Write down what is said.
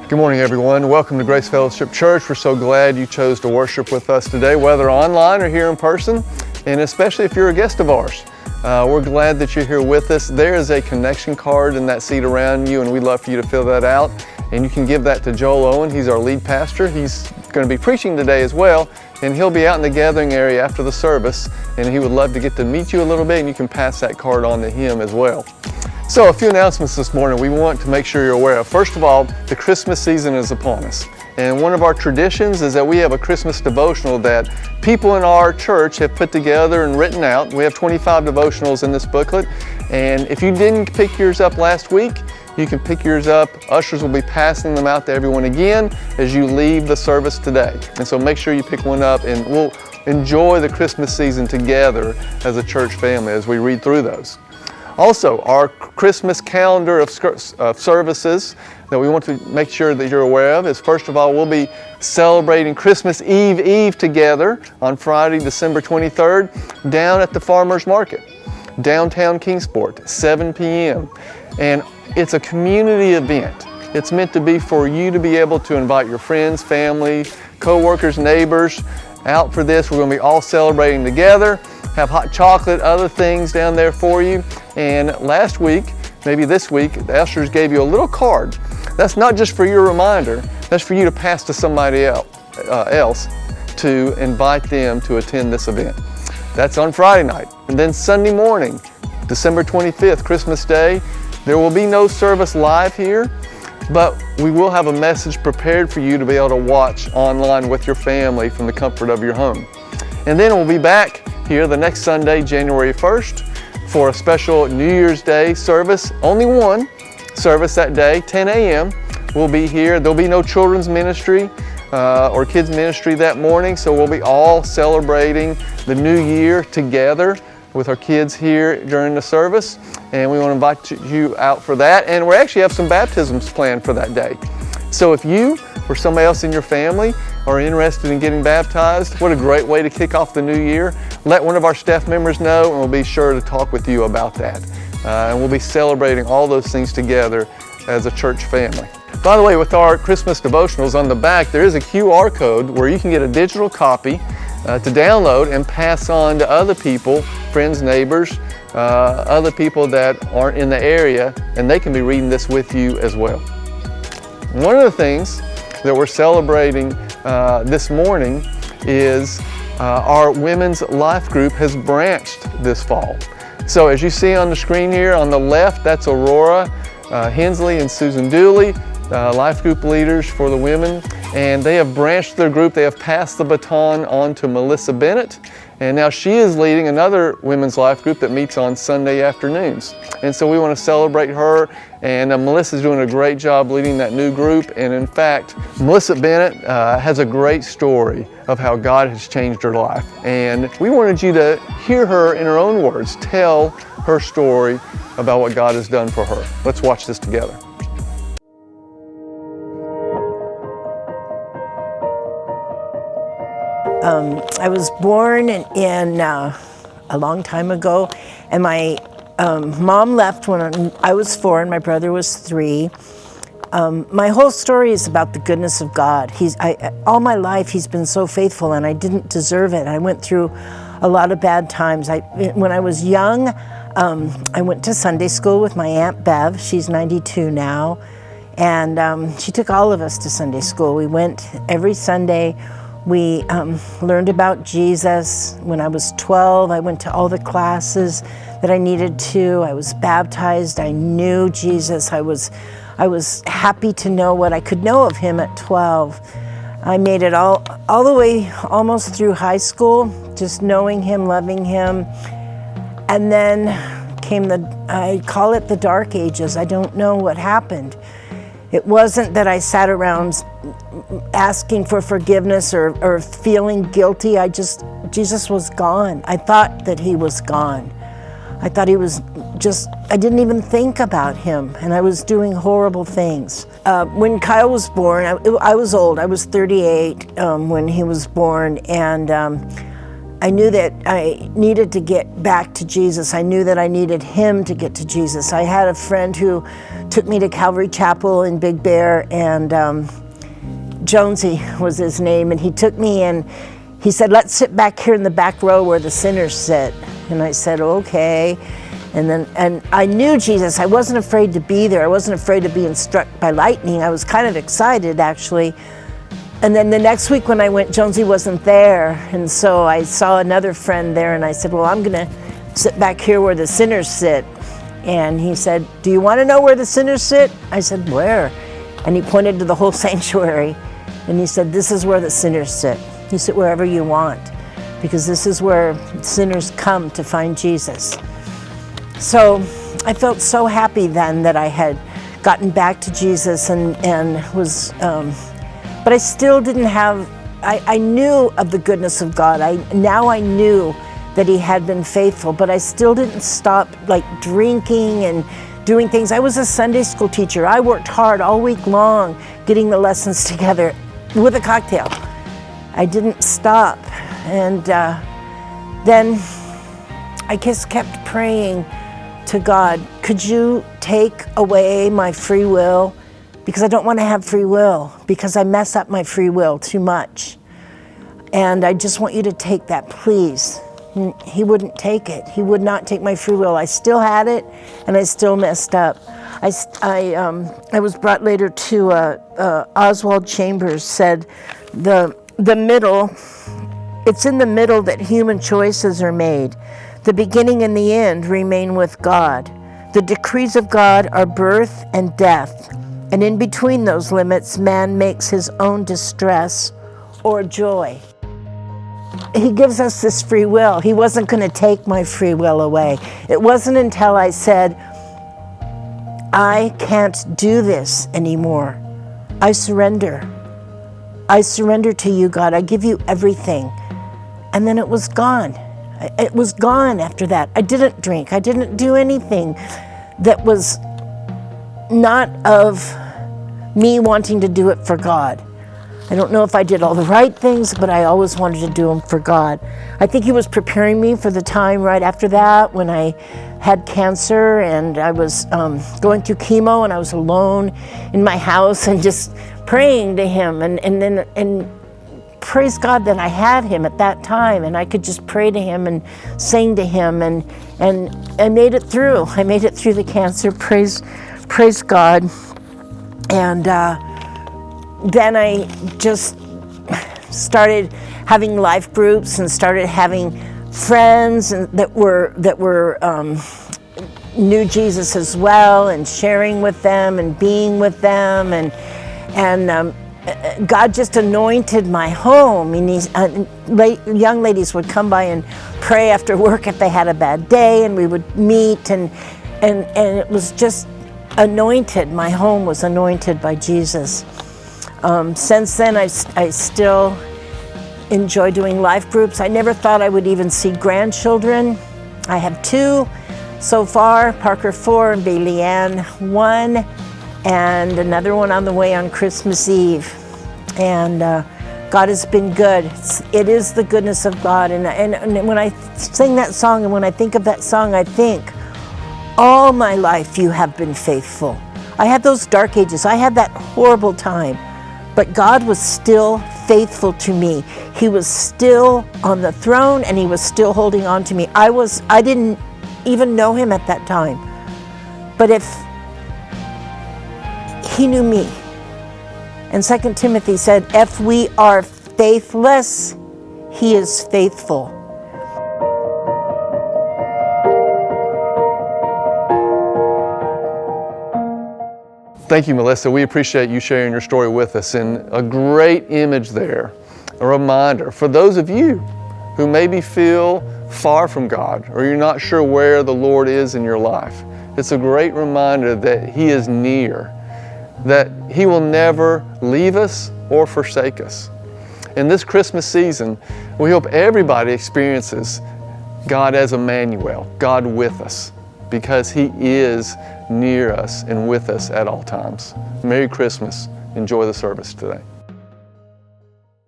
Good morning, everyone. Welcome to Grace Fellowship Church. We're so glad you chose to worship with us today, whether online or here in person, and especially if you're a guest of ours. We're glad that you're here with us. There is a connection card in that seat around you, and we'd love for you to fill that out. And you can give that to Joel Owen. He's our lead pastor. He's going to be preaching today as well, and he'll be out in the gathering area after the service, and he would love to get to meet you a little bit, and you can pass that card on to him as well. So a few announcements this morning we want to make sure you're aware of. First of all, the Christmas season is upon us. And one of our traditions is that we have a Christmas devotional that people in our church have put together and written out. We have 25 devotionals in this booklet. And if you didn't pick yours up last week, you can pick yours up. Ushers will be passing them out to everyone again as you leave the service today. And so make sure you pick one up, and we'll enjoy the Christmas season together as a church family as we read through those. Also, our Christmas calendar of services that we want to make sure that you're aware of is, first of all, we'll be celebrating Christmas Eve together on Friday, December 23rd, down at the Farmers Market, downtown Kingsport, 7 p.m. And it's a community event. It's meant to be for you to be able to invite your friends, family, co-workers, neighbors out for this. We're going to be all celebrating together, have hot chocolate, other things down there for you. And last week, maybe this week, the ushers gave you a little card. That's not just for your reminder, that's for you to pass to somebody else to invite them to attend this event. That's on Friday night. And then Sunday morning, December 25th, Christmas Day, there will be no service live here, but we will have a message prepared for you to be able to watch online with your family from the comfort of your home. And then we'll be back here the next Sunday, January 1st, for a special New Year's Day service. Only one service that day, 10 a.m. We'll be here. There'll be no children's ministry or kids ministry that morning, so we'll be all celebrating the new year together with our kids here during the service, and we want to invite you out for that. And we actually have some baptisms planned for that day. So if you or somebody else in your family are interested in getting baptized, what a great way to kick off the new year. Let one of our staff members know, and we'll be sure to talk with you about that. And we'll be celebrating all those things together as a church family. By the way, with our Christmas devotionals on the back, there is a QR code where you can get a digital copy to download and pass on to other people, friends, neighbors, other people that aren't in the area, and they can be reading this with you as well. One of the things that we're celebrating this morning is our Women's Life Group has branched this fall. So as you see on the screen here on the left, that's Aurora Hensley and Susan Dooley, life group leaders for the women, and they have branched their group. They have passed the baton on to Melissa Bennett, and now she is leading another women's life group that meets on Sunday afternoons. And so we want to celebrate her, and Melissa's doing a great job leading that new group. And in fact, Melissa Bennett has a great story of how God has changed her life. And we wanted you to hear her in her own words, tell her story about what God has done for her. Let's watch this together. I was born in a long time ago, and my mom left when I was 4 and my brother was 3. My whole story is about the goodness of God. All my life He's been so faithful, and I didn't deserve it. I went through a lot of bad times. When I was young, I went to Sunday school with my Aunt Bev. She's 92 now, and she took all of us to Sunday school. We went every Sunday. We learned about Jesus. When I was 12, I went to all the classes that I needed to. I was baptized. I knew Jesus. I was happy to know what I could know of Him at 12. I made it all the way almost through high school, just knowing Him, loving Him. And then came I call it the dark ages. I don't know what happened. It wasn't that I sat around asking for forgiveness or feeling guilty. Jesus was gone. I thought that He was gone. I thought He was I didn't even think about Him, and I was doing horrible things. When Kyle was born, I was old. I was 38 when he was born, and I knew that I needed to get back to Jesus. I knew that I needed him to get to Jesus. I had a friend who took me to Calvary Chapel in Big Bear, and Jonesy was his name, and he took me and he said, let's sit back here in the back row where the sinners sit. And I said, okay. And I knew Jesus. I wasn't afraid to be there. I wasn't afraid of being struck by lightning. I was kind of excited, actually. And then the next week when I went, Jonesy wasn't there. And so I saw another friend there, and I said, well, I'm going to sit back here where the sinners sit. And he said, do you want to know where the sinners sit? I said, where? And he pointed to the whole sanctuary. And he said, this is where the sinners sit. You sit wherever you want, because this is where sinners come to find Jesus. So I felt so happy then that I had gotten back to Jesus and was, but I still didn't have, I knew of the goodness of God. Now I knew that he had been faithful, but I still didn't stop like drinking and doing things. I was a Sunday school teacher. I worked hard all week long getting the lessons together with a cocktail. I didn't stop. And then I just kept praying to God, could you take away my free will? Because I don't want to have free will, because I mess up my free will too much. And I just want you to take that, please. And he wouldn't take it. He would not take my free will. I still had it, and I still messed up. I was brought later to Oswald Chambers said, the middle, it's in the middle that human choices are made. The beginning and the end remain with God. The decrees of God are birth and death. And in between those limits, man makes his own distress or joy. He gives us this free will. He wasn't going to take my free will away. It wasn't until I said, I can't do this anymore. I surrender. I surrender to you, God. I give you everything. And then it was gone. It was gone after that. I didn't drink. I didn't do anything that was not of me wanting to do it for God. I don't know if I did all the right things, but I always wanted to do them for God. I think he was preparing me for the time right after that when I had cancer and I was going through chemo, and I was alone in my house and just praying to him, and praise God that I had him at that time, and I could just pray to him and sing to him, and I made it through. I made it through the cancer. Praise God. And then I just started having life groups and started having friends and that were knew Jesus as well, and sharing with them and being with them, and God just anointed my home. And these young ladies would come by and pray after work if they had a bad day, and we would meet, and it was just anointed. My home was anointed by Jesus. Since then, I still enjoy doing life groups. I never thought I would even see grandchildren. I have 2 so far, Parker 4 and Bailey Ann 1, and another one on the way on Christmas Eve. And God has been good. It is the goodness of God. And when I sing that song, and when I think of that song, I think, all my life you have been faithful. I had those dark ages. I had that horrible time. But God was still faithful to me. He was still on the throne, and he was still holding on to me. I didn't even know him at that time. But if he knew me. And 2 Timothy said, if we are faithless, he is faithful. Thank you, Melissa. We appreciate you sharing your story with us, and a great image there, a reminder for those of you who maybe feel far from God, or you're not sure where the Lord is in your life. It's a great reminder that he is near, that he will never leave us or forsake us. In this Christmas season, we hope everybody experiences God as Emmanuel, God with us, because he is near us and with us at all times. Merry Christmas. Enjoy the service today.